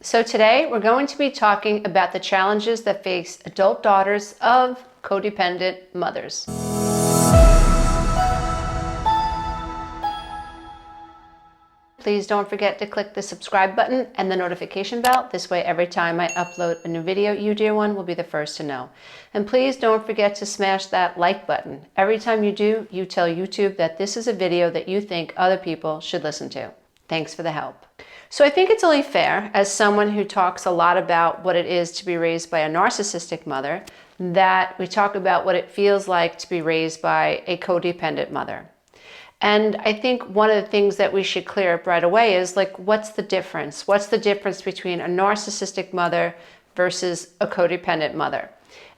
So today we're going to be talking about the challenges that face adult daughters of codependent mothers. Please don't forget to click the subscribe button and the notification bell. This way, every time I upload a new video, you, dear one, will be the first to know. And please don't forget to smash that like button. Every time you do, you tell YouTube that this is a video that you think other people should listen to. Thanks for the help. So I think it's only fair, as someone who talks a lot about what it is to be raised by a narcissistic mother, that we talk about what it feels like to be raised by a codependent mother. And I think one of the things that we should clear up right away is, like, what's the difference? What's the difference between a narcissistic mother versus a codependent mother?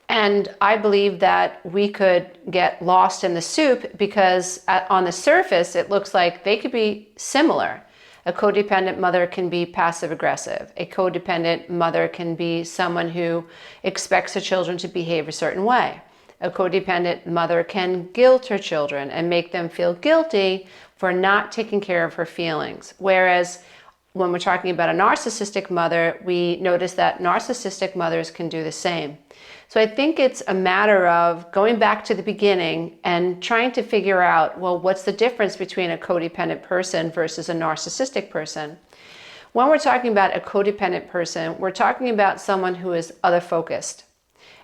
And I believe that we could get lost in the soup because on the surface, it looks like they could be similar. A codependent mother can be passive aggressive. A codependent mother can be someone who expects her children to behave a certain way. A codependent mother can guilt her children and make them feel guilty for not taking care of her feelings. Whereas when we're talking about a narcissistic mother, we notice that narcissistic mothers can do the same. So I think it's a matter of going back to the beginning and trying to figure out, well, what's the difference between a codependent person versus a narcissistic person? When we're talking about a codependent person, we're talking about someone who is other focused.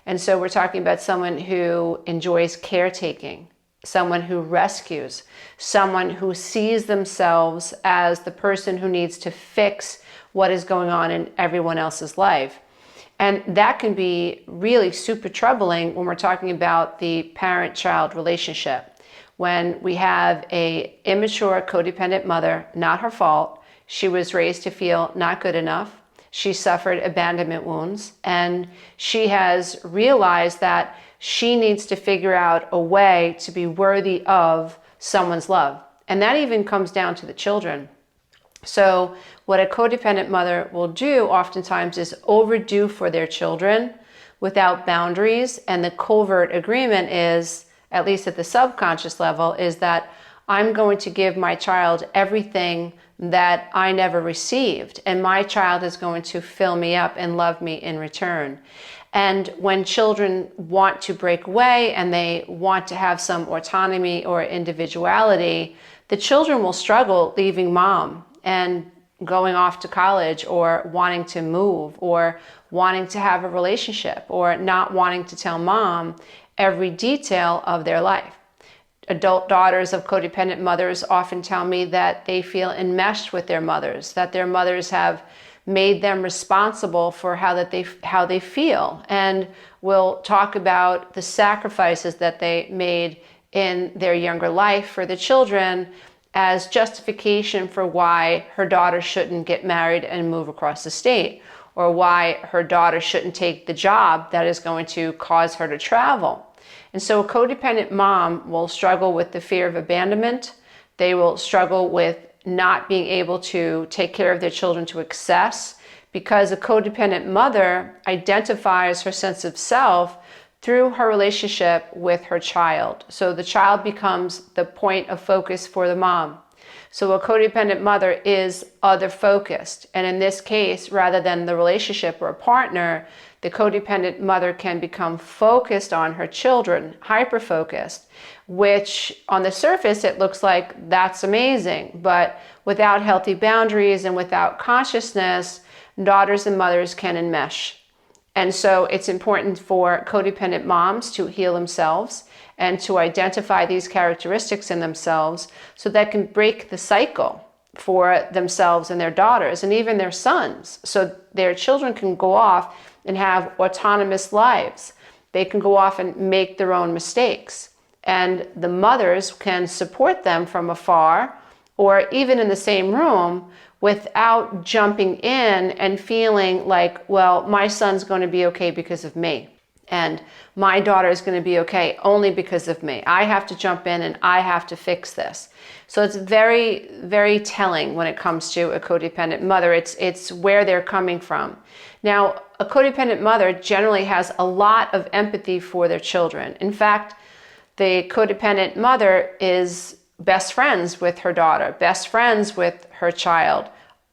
And so we're talking about someone who enjoys caretaking, someone who rescues, someone who sees themselves as the person who needs to fix what is going on in everyone else's life. And that can be really super troubling when we're talking about the parent-child relationship. When we have an immature codependent mother, not her fault, she was raised to feel not good enough. She suffered abandonment wounds, and she has realized that she needs to figure out a way to be worthy of someone's love. And that even comes down to the children. So what a codependent mother will do oftentimes is overdo for their children without boundaries. And the covert agreement is, at least at the subconscious level, is that I'm going to give my child everything that I never received, and my child is going to fill me up and love me in return. And when children want to break away and they want to have some autonomy or individuality, the children will struggle leaving mom and going off to college, or wanting to move, or wanting to have a relationship, or not wanting to tell mom every detail of their life. Adult daughters of codependent mothers often tell me that they feel enmeshed with their mothers, that their mothers have made them responsible for how they feel, and will talk about the sacrifices that they made in their younger life for the children as justification for why her daughter shouldn't get married and move across the state, or why her daughter shouldn't take the job that is going to cause her to travel. And so a codependent mom will struggle with the fear of abandonment. They will struggle with not being able to take care of their children to excess, because a codependent mother identifies her sense of self through her relationship with her child. So the child becomes the point of focus for the mom. So a codependent mother is other focused. And in this case, rather than the relationship or a partner, the codependent mother can become focused on her children, hyper-focused, which on the surface, it looks like that's amazing. But without healthy boundaries and without consciousness, daughters and mothers can enmesh. And so it's important for codependent moms to heal themselves and to identify these characteristics in themselves, so that can break the cycle for themselves and their daughters and even their sons, so their children can go off and have autonomous lives. They can go off and make their own mistakes, and the mothers can support them from afar or even in the same room, without jumping in and feeling like, well, my son's going to be okay because of me, and my daughter is going to be okay only because of me. I have to jump in and I have to fix this. So it's very, very telling when it comes to a codependent mother. It's where they're coming from. Now, a codependent mother generally has a lot of empathy for their children. In fact, the codependent mother is best friends with her daughter, best friends with her child.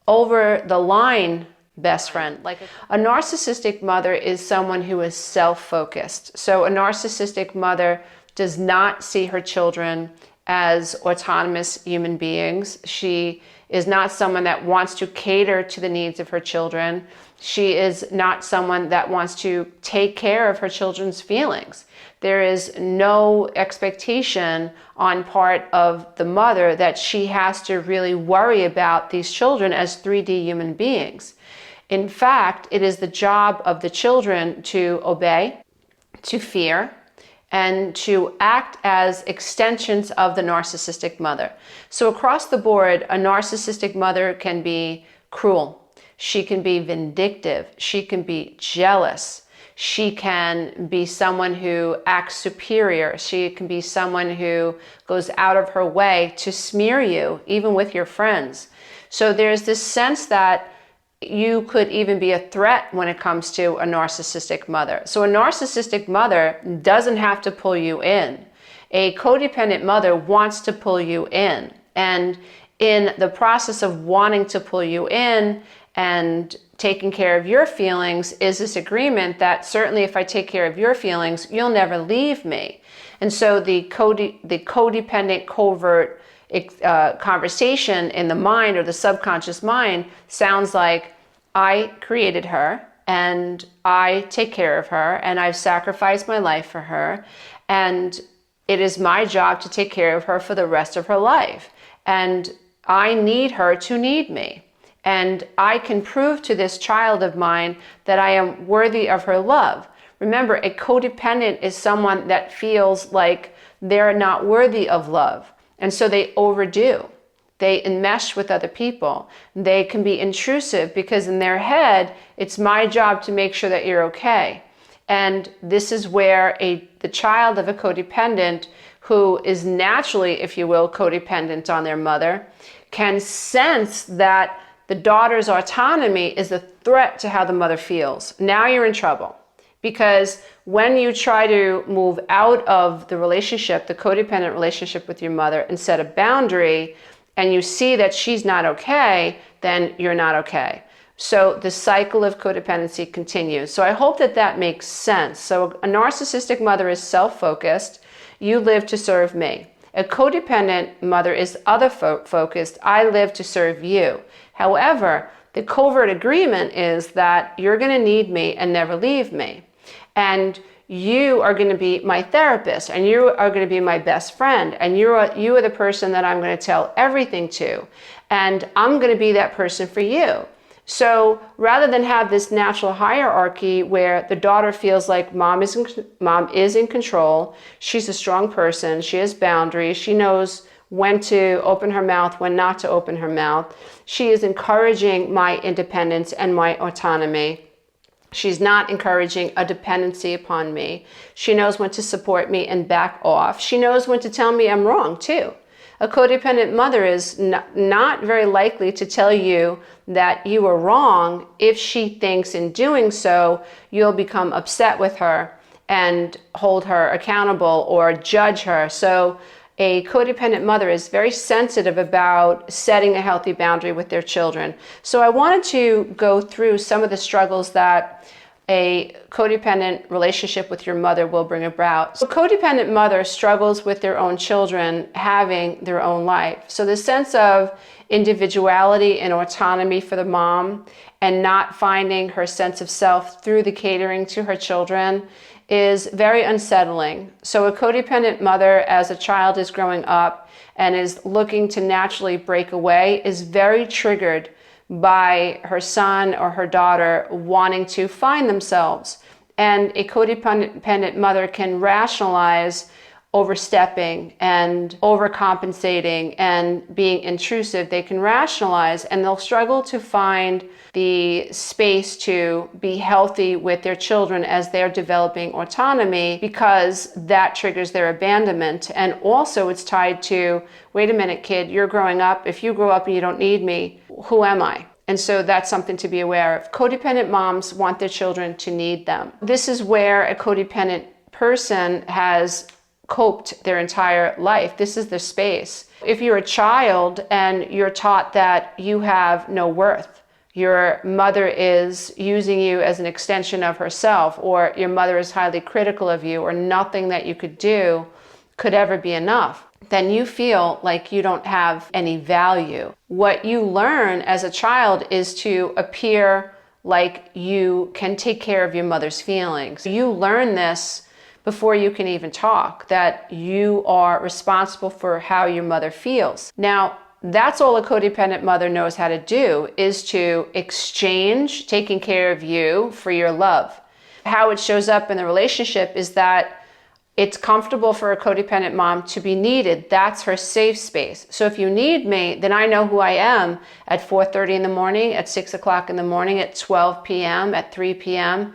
Over the line best friend. Like a narcissistic mother is someone who is self-focused. So a narcissistic mother does not see her children as autonomous human beings. She is not someone that wants to cater to the needs of her children. She is not someone that wants to take care of her children's feelings. There is no expectation on part of the mother that she has to really worry about these children as 3D human beings. In fact, it is the job of the children to obey, to fear, and to act as extensions of the narcissistic mother. So across the board, a narcissistic mother can be cruel. She can be vindictive. She can be jealous. She can be someone who acts superior. She can be someone who goes out of her way to smear you, even with your friends. So there's this sense that you could even be a threat when it comes to a narcissistic mother. So a narcissistic mother doesn't have to pull you in. A codependent mother wants to pull you in. And in the process of wanting to pull you in and taking care of your feelings is this agreement that certainly if I take care of your feelings, you'll never leave me. And so the codependent covert conversation in the mind or the subconscious mind sounds like, I created her and I take care of her and I've sacrificed my life for her, and it is my job to take care of her for the rest of her life, and I need her to need me, and I can prove to this child of mine that I am worthy of her love. Remember, a codependent is someone that feels like they're not worthy of love, and so they overdo. They enmesh with other people. They can be intrusive because in their head, it's my job to make sure that you're okay. And this is where the child of a codependent who is naturally, if you will, codependent on their mother, can sense that the daughter's autonomy is a threat to how the mother feels. Now you're in trouble. Because when you try to move out of the relationship, the codependent relationship with your mother, and set a boundary, and you see that she's not okay, then you're not okay. So the cycle of codependency continues. So I hope that that makes sense. So a narcissistic mother is self-focused. You live to serve me. A codependent mother is other-focused. I live to serve you. However, the covert agreement is that you're going to need me and never leave me. And you are going to be my therapist, and you are going to be my best friend, and you are the person that I'm going to tell everything to, and I'm going to be that person for you. So rather than have this natural hierarchy where the daughter feels like mom is in control, she's a strong person, she has boundaries, she knows when to open her mouth, when not to open her mouth. She is encouraging my independence and my autonomy. She's not encouraging a dependency upon me. She knows when to support me and back off. She knows when to tell me I'm wrong too. A codependent mother is not very likely to tell you that you are wrong if she thinks in doing so you'll become upset with her and hold her accountable or judge her. So a codependent mother is very sensitive about setting a healthy boundary with their children. So I wanted to go through some of the struggles that a codependent relationship with your mother will bring about. So a codependent mother struggles with their own children having their own life. So the sense of individuality and autonomy for the mom and not finding her sense of self through the catering to her children is very unsettling. So a codependent mother, as a child is growing up and is looking to naturally break away, is very triggered by her son or her daughter wanting to find themselves. And a codependent mother can rationalize overstepping and overcompensating and being intrusive. They can rationalize, and they'll struggle to find the space to be healthy with their children as they're developing autonomy, because that triggers their abandonment. And also it's tied to, wait a minute, kid, you're growing up. If you grow up and you don't need me, who am I? And so that's something to be aware of. Codependent moms want their children to need them. This is where a codependent person has coped their entire life. This is the space. If you're a child and you're taught that you have no worth, your mother is using you as an extension of herself, or your mother is highly critical of you, or nothing that you could do could ever be enough, then you feel like you don't have any value. What you learn as a child is to appear like you can take care of your mother's feelings. You learn this before you can even talk, that you are responsible for how your mother feels. Now, that's all a codependent mother knows how to do, is to exchange taking care of you for your love. How it shows up in the relationship is that it's comfortable for a codependent mom to be needed. That's her safe space. So if you need me, then I know who I am at 4:30 in the morning, at 6 o'clock in the morning, at 12 p.m., at 3 p.m.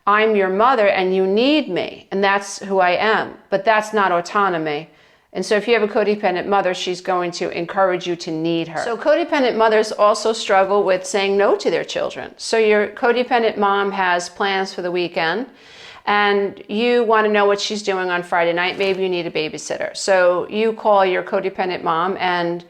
I'm your mother and you need me, and that's who I am. But that's not autonomy. And so if you have a codependent mother, she's going to encourage you to need her. So codependent mothers also struggle with saying no to their children. So your codependent mom has plans for the weekend, and you want to know what she's doing on Friday night. Maybe you need a babysitter. So you call your codependent mom, and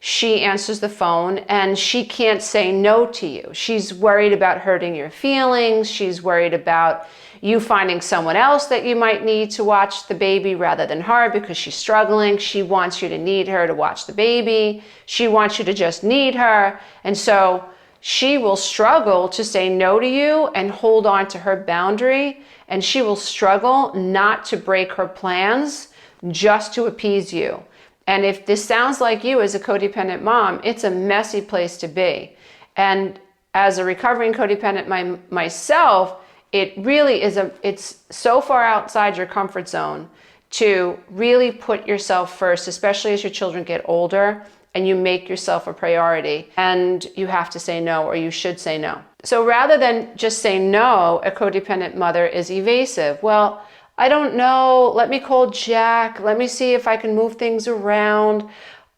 she answers the phone, and she can't say no to you. She's worried about hurting your feelings. She's worried about you finding someone else that you might need to watch the baby rather than her, because she's struggling. She wants you to need her to watch the baby. She wants you to just need her. And so she will struggle to say no to you and hold on to her boundary. And she will struggle not to break her plans just to appease you. And if this sounds like you as a codependent mom, it's a messy place to be. And as a recovering codependent myself, it really is it's so far outside your comfort zone to really put yourself first, especially as your children get older and you make yourself a priority, and you have to say no, or you should say no. So rather than just say no, a codependent mother is evasive. Well, I don't know, let me call Jack, let me see if I can move things around.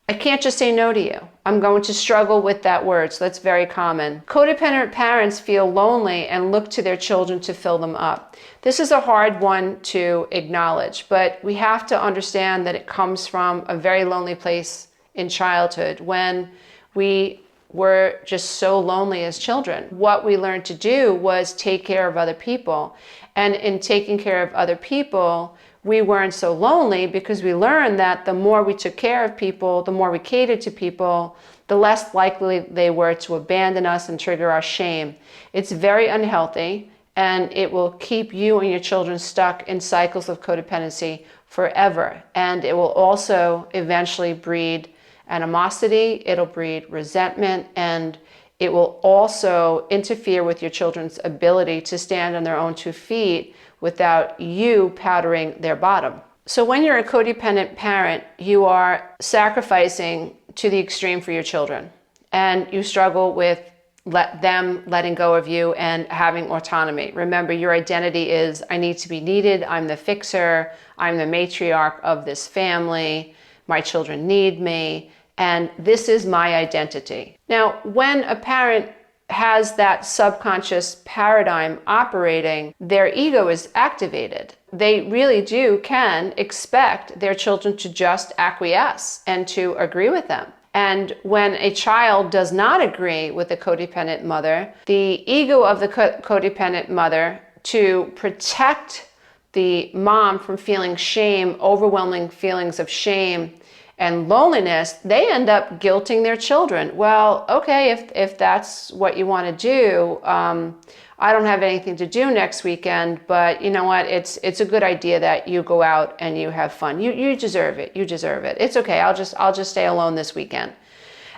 I can't just say no to you. I'm going to struggle with that word, so that's very common. Codependent parents feel lonely and look to their children to fill them up. This is a hard one to acknowledge, but we have to understand that it comes from a very lonely place in childhood when we were just so lonely as children. What we learned to do was take care of other people. And in taking care of other people, we weren't so lonely because we learned that the more we took care of people, the more we catered to people, the less likely they were to abandon us and trigger our shame. It's very unhealthy, and it will keep you and your children stuck in cycles of codependency forever. And it will also eventually breed animosity, it'll breed resentment, and it will also interfere with your children's ability to stand on their own 2 feet without you powdering their bottom. So when you're a codependent parent, you are sacrificing to the extreme for your children, and you struggle with them letting go of you and having autonomy. Remember, your identity is, I need to be needed, I'm the fixer, I'm the matriarch of this family, my children need me, and this is my identity. Now, when a parent has that subconscious paradigm operating, their ego is activated. They really can expect their children to just acquiesce and to agree with them. And when a child does not agree with the codependent mother, the ego of the codependent mother, to protect the mom from feeling shame, overwhelming feelings of shame and loneliness, they end up guilting their children. Well, okay, if that's what you want to do, I don't have anything to do next weekend, but you know what? It's a good idea that you go out and you have fun. You deserve it. You deserve it. It's okay. I'll just stay alone this weekend.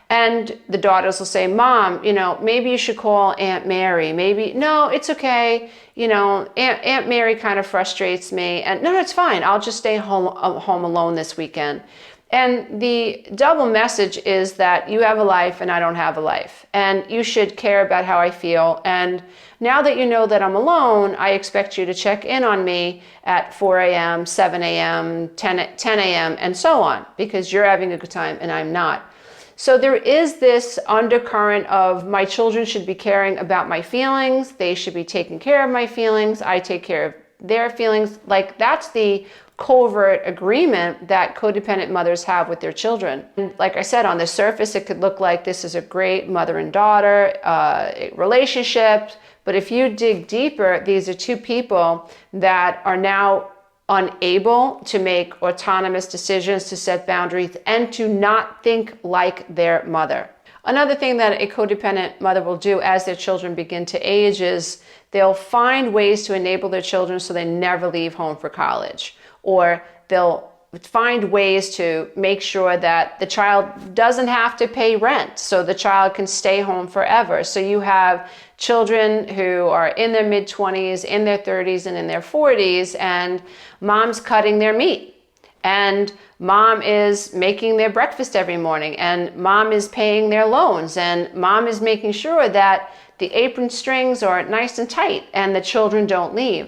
And the daughters will say, Mom, maybe you should call Aunt Mary. Maybe, no, it's okay. Aunt Mary kind of frustrates me. And no, it's fine. I'll just stay home alone this weekend. And the double message is that you have a life and I don't have a life. And you should care about how I feel. And now that you know that I'm alone, I expect you to check in on me at 4 a.m., 7 a.m., 10 a.m., and so on, because you're having a good time and I'm not. So there is this undercurrent of my children should be caring about my feelings. They should be taking care of my feelings. I take care of their feelings. Like, that's the covert agreement that codependent mothers have with their children. And like I said, on the surface, it could look like this is a great mother and daughter relationship. But if you dig deeper, these are two people that are now unable to make autonomous decisions, to set boundaries, and to not think like their mother. Another thing that a codependent mother will do as their children begin to age is they'll find ways to enable their children so they never leave home for college, or they'll find ways to make sure that the child doesn't have to pay rent, so the child can stay home forever. So you have children who are in their mid-20s, in their 30s, and in their 40s, and mom's cutting their meat, and mom is making their breakfast every morning, and mom is paying their loans, and mom is making sure that the apron strings are nice and tight and the children don't leave.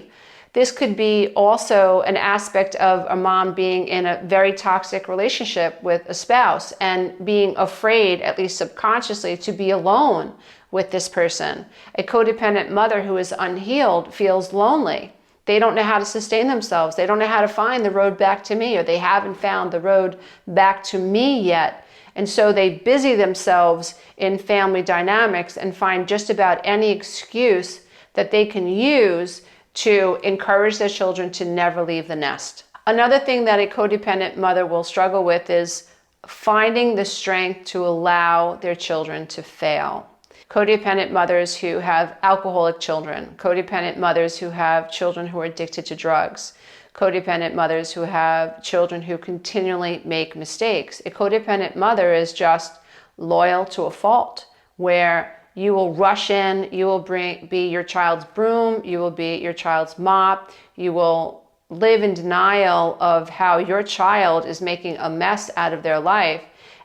This could be also an aspect of a mom being in a very toxic relationship with a spouse and being afraid, at least subconsciously, to be alone with this person. A codependent mother who is unhealed feels lonely. They don't know how to sustain themselves. They don't know how to find the road back to me, or they haven't found the road back to me yet. And so they busy themselves in family dynamics and find just about any excuse that they can use to encourage their children to never leave the nest. Another thing that a codependent mother will struggle with is finding the strength to allow their children to fail. Codependent mothers who have alcoholic children, codependent mothers who have children who are addicted to drugs, codependent mothers who have children who continually make mistakes. A codependent mother is just loyal to a fault, where you will rush in, you will be your child's broom, you will be your child's mop, you will live in denial of how your child is making a mess out of their life.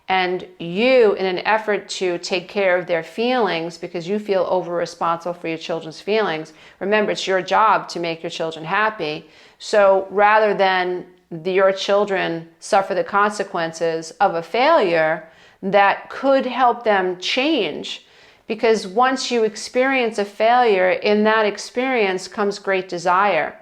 And you, in an effort to take care of their feelings, because you feel over-responsible for your children's feelings, remember, it's your job to make your children happy. So rather than your children suffer the consequences of a failure that could help them change, because once you experience a failure, in that experience comes great desire.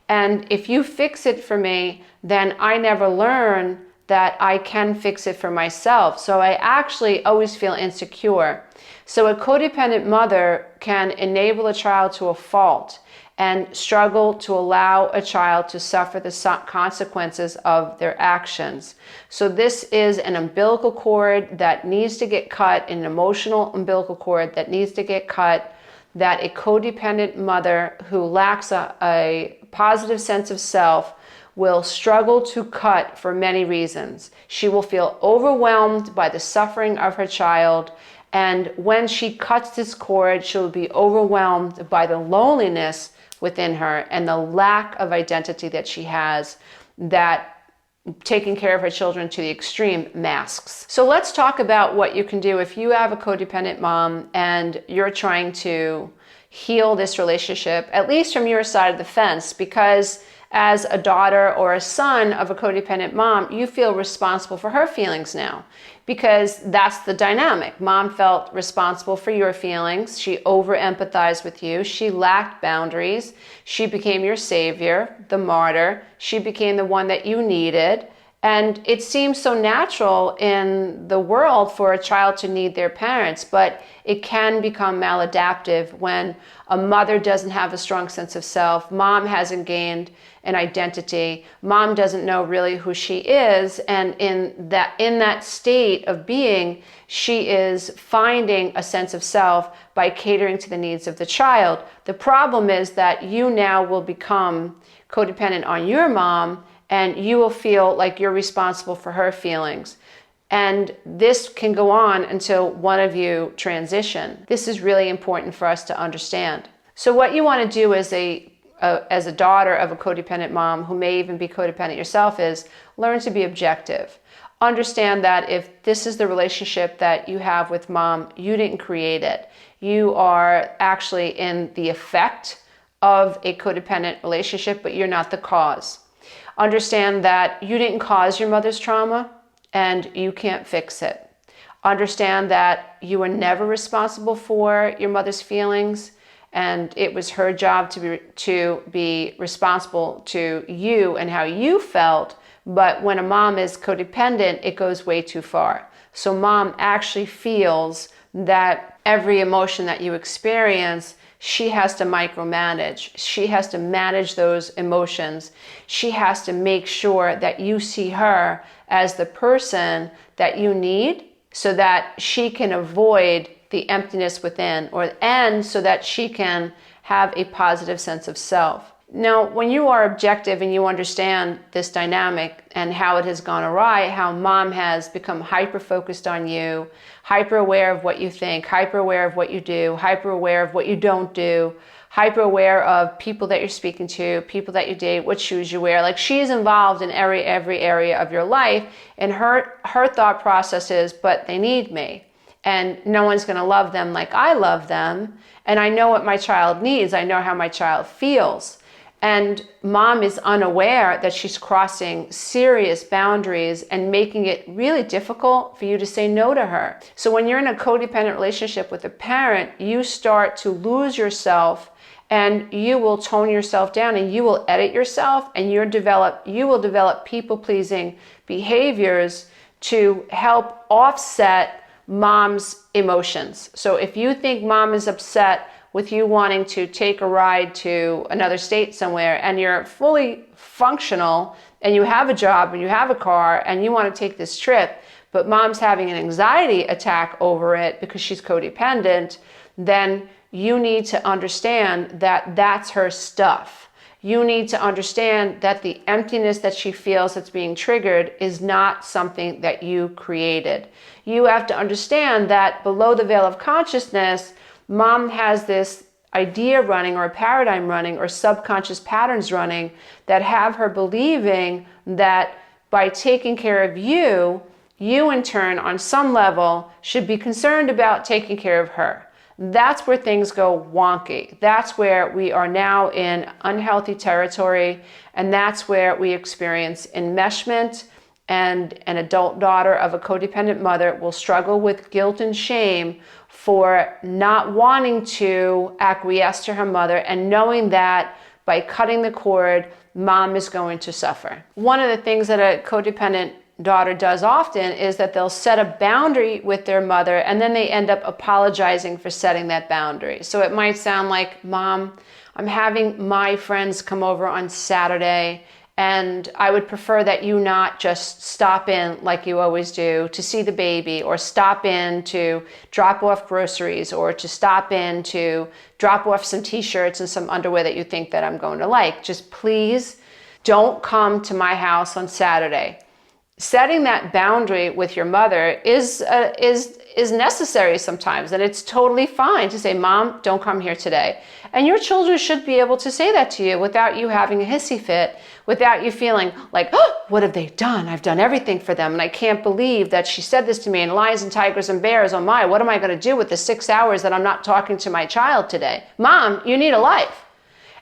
And if you fix it for me, then I never learn that I can fix it for myself. So I actually always feel insecure. So a codependent mother can enable a child to a fault and struggle to allow a child to suffer the consequences of their actions. So this is an umbilical cord that needs to get cut, an emotional umbilical cord that needs to get cut, that a codependent mother who lacks a positive sense of self will struggle to cut for many reasons. She will feel overwhelmed by the suffering of her child, and when she cuts this cord, she'll be overwhelmed by the loneliness within her and the lack of identity that she has, that taking care of her children to the extreme masks. So let's talk about what you can do if you have a codependent mom and you're trying to heal this relationship, at least from your side of the fence, because as a daughter or a son of a codependent mom, you feel responsible for her feelings now, because that's the dynamic. Mom felt responsible for your feelings. She over-empathized with you. She lacked boundaries. She became your savior, the martyr. She became the one that you needed. And it seems so natural in the world for a child to need their parents, but it can become maladaptive when a mother doesn't have a strong sense of self, mom hasn't gained an identity, mom doesn't know really who she is, and in that state of being, she is finding a sense of self by catering to the needs of the child. The problem is that you now will become codependent on your mom, and you will feel like you're responsible for her feelings. And this can go on until one of you transition. This is really important for us to understand. So what you want to do as a daughter of a codependent mom, who may even be codependent yourself, is learn to be objective. Understand that if this is the relationship that you have with mom, you didn't create it. You are actually in the effect of a codependent relationship, but you're not the cause. Understand that you didn't cause your mother's trauma and you can't fix it. Understand that you were never responsible for your mother's feelings, and it was her job to be responsible to you and how you felt. But when a mom is codependent, it goes way too far. So mom actually feels that every emotion that you experience, she has to micromanage. She has to manage those emotions. She has to make sure that you see her as the person that you need so that she can avoid the emptiness within, and so that she can have a positive sense of self. Now, when you are objective and you understand this dynamic and how it has gone awry, how mom has become hyper-focused on you, hyper-aware of what you think, hyper-aware of what you do, hyper-aware of what you don't do, hyper-aware of people that you're speaking to, people that you date, what shoes you wear. Like, she's involved in every area of your life, and her thought process is, but they need me. And no one's going to love them like I love them. And I know what my child needs. I know how my child feels. And mom is unaware that she's crossing serious boundaries and making it really difficult for you to say no to her. So when you're in a codependent relationship with a parent, you start to lose yourself, and you will tone yourself down, and you will edit yourself, and you will develop people-pleasing behaviors to help offset mom's emotions. So if you think mom is upset with you wanting to take a ride to another state somewhere, and you're fully functional and you have a job and you have a car and you want to take this trip, but mom's having an anxiety attack over it because she's codependent, then you need to understand that that's her stuff. You need to understand that the emptiness that she feels that's being triggered is not something that you created. You have to understand that below the veil of consciousness, mom has this idea running, or a paradigm running, or subconscious patterns running that have her believing that by taking care of you, you in turn, on some level, should be concerned about taking care of her. That's where things go wonky. That's where we are now in unhealthy territory, and that's where we experience enmeshment, and an adult daughter of a codependent mother will struggle with guilt and shame for not wanting to acquiesce to her mother, and knowing that by cutting the cord, mom is going to suffer. One of the things that a codependent daughter does often is that they'll set a boundary with their mother, and then they end up apologizing for setting that boundary. So it might sound like, Mom, I'm having my friends come over on Saturday, and I would prefer that you not just stop in like you always do to see the baby, or stop in to drop off groceries, or to stop in to drop off some t-shirts and some underwear that you think that I'm going to like. Just please don't come to my house on Saturday. Setting that boundary with your mother is necessary sometimes, and it's totally fine to say, Mom, don't come here today. And your children should be able to say that to you without you having a hissy fit, without you feeling like, oh, what have they done? I've done everything for them, and I can't believe that she said this to me, and lions and tigers and bears, oh my, what am I going to do with the 6 hours that I'm not talking to my child today? Mom, you need a life.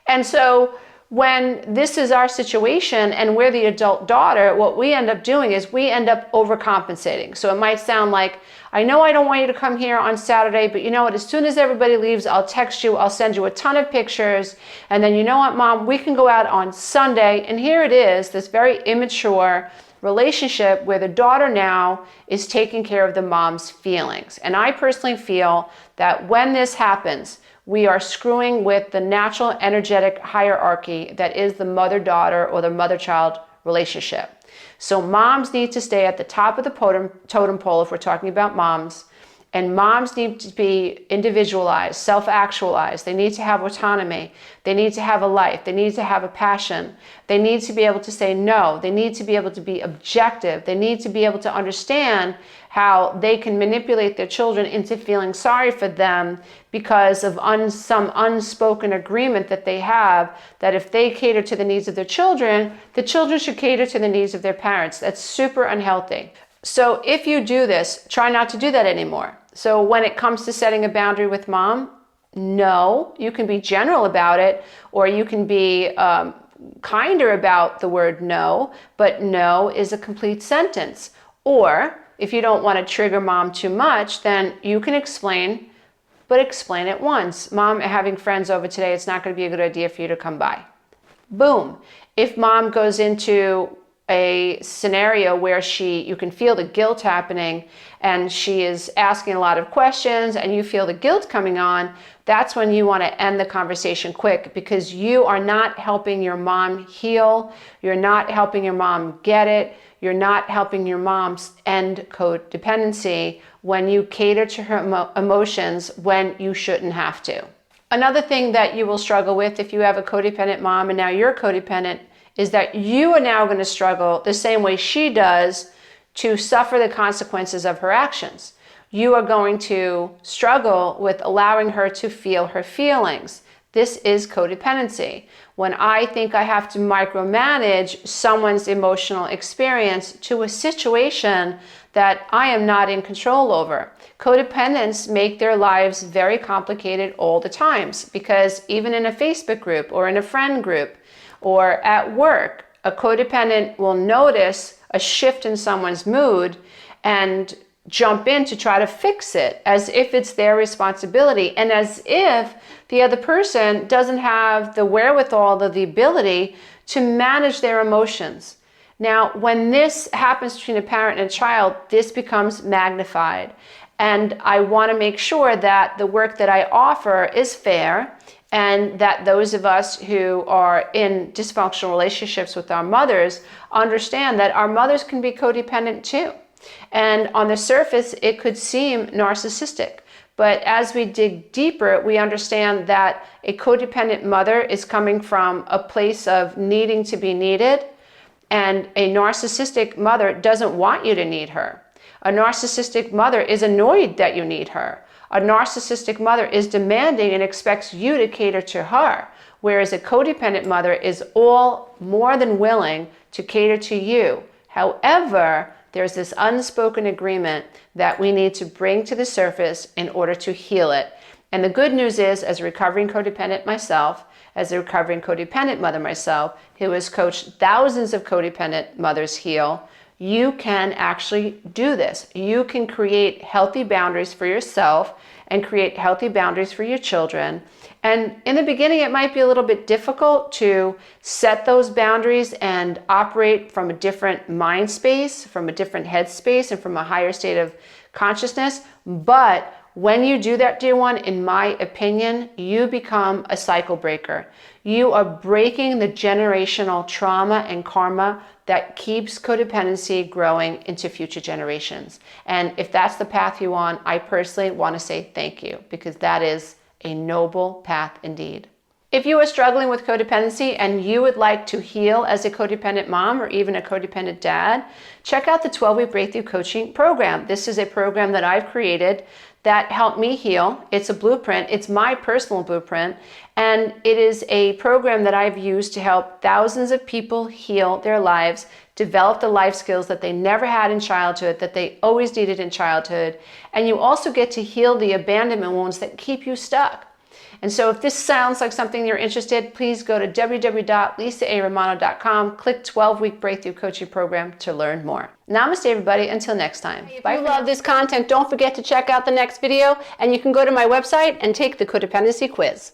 And so when this is our situation and we're the adult daughter, what we end up doing is we end up overcompensating. So it might sound like, I know I don't want you to come here on Saturday, but you know what, as soon as everybody leaves, I'll text you, I'll send you a ton of pictures, and then you know what, Mom, we can go out on Sunday. And here it is, this very immature relationship where the daughter now is taking care of the mom's feelings. And I personally feel that when this happens, we are screwing with the natural energetic hierarchy that is the mother-daughter or the mother-child relationship. So moms need to stay at the top of the totem pole if we're talking about moms, and moms need to be individualized, self-actualized. They need to have autonomy. They need to have a life. They need to have a passion. They need to be able to say no. They need to be able to be objective. They need to be able to understand how they can manipulate their children into feeling sorry for them because of some unspoken agreement that they have that if they cater to the needs of their children, the children should cater to the needs of their parents. That's super unhealthy. So if you do this, try not to do that anymore. So when it comes to setting a boundary with mom, no, you can be general about it, or you can be kinder about the word no, but no is a complete sentence. Or if you don't want to trigger mom too much, then you can explain but explain it once. Mom, having friends over today, it's not going to be a good idea for you to come by. Boom. If mom goes into a scenario where you can feel the guilt happening and she is asking a lot of questions and you feel the guilt coming on, that's when you want to end the conversation quick, because you are not helping your mom heal. You're not helping your mom get it. You're not helping your mom end codependency when you cater to her emotions when you shouldn't have to. Another thing that you will struggle with if you have a codependent mom and now you're codependent is that you are now going to struggle the same way she does to suffer the consequences of her actions. You are going to struggle with allowing her to feel her feelings. This is codependency. When I think I have to micromanage someone's emotional experience to a situation that I am not in control over. Codependents make their lives very complicated all the times, because even in a Facebook group or in a friend group or at work, a codependent will notice a shift in someone's mood and jump in to try to fix it as if it's their responsibility, and as if the other person doesn't have the wherewithal or the ability to manage their emotions. Now, when this happens between a parent and a child, this becomes magnified. And I want to make sure that the work that I offer is fair, and that those of us who are in dysfunctional relationships with our mothers understand that our mothers can be codependent too. And on the surface, it could seem narcissistic. But as we dig deeper, we understand that a codependent mother is coming from a place of needing to be needed, and a narcissistic mother doesn't want you to need her. A narcissistic mother is annoyed that you need her. A narcissistic mother is demanding and expects you to cater to her, whereas a codependent mother is all more than willing to cater to you. However, there's this unspoken agreement that we need to bring to the surface in order to heal it. And the good news is, as a recovering codependent myself, as a recovering codependent mother myself, who has coached thousands of codependent mothers heal, you can actually do this. You can create healthy boundaries for yourself and create healthy boundaries for your children. And in the beginning, it might be a little bit difficult to set those boundaries and operate from a different mind space, from a different head space, and from a higher state of consciousness. But when you do that, dear one, in my opinion, you become a cycle breaker. You are breaking the generational trauma and karma that keeps codependency growing into future generations. And if that's the path you're on, I personally want to say thank you, because that is a noble path indeed. If you are struggling with codependency and you would like to heal as a codependent mom or even a codependent dad, check out the 12-week Breakthrough Coaching Program. This is a program that I've created that helped me heal. It's a blueprint. It's my personal blueprint. And it is a program that I've used to help thousands of people heal their lives, develop the life skills that they never had in childhood, that they always needed in childhood. And you also get to heal the abandonment wounds that keep you stuck. And so if this sounds like something you're interested, please go to www.lisaaromano.com, click 12-week Breakthrough Coaching Program to learn more. Namaste, everybody. Until next time. If you love this content, don't forget to check out the next video, and you can go to my website and take the codependency quiz.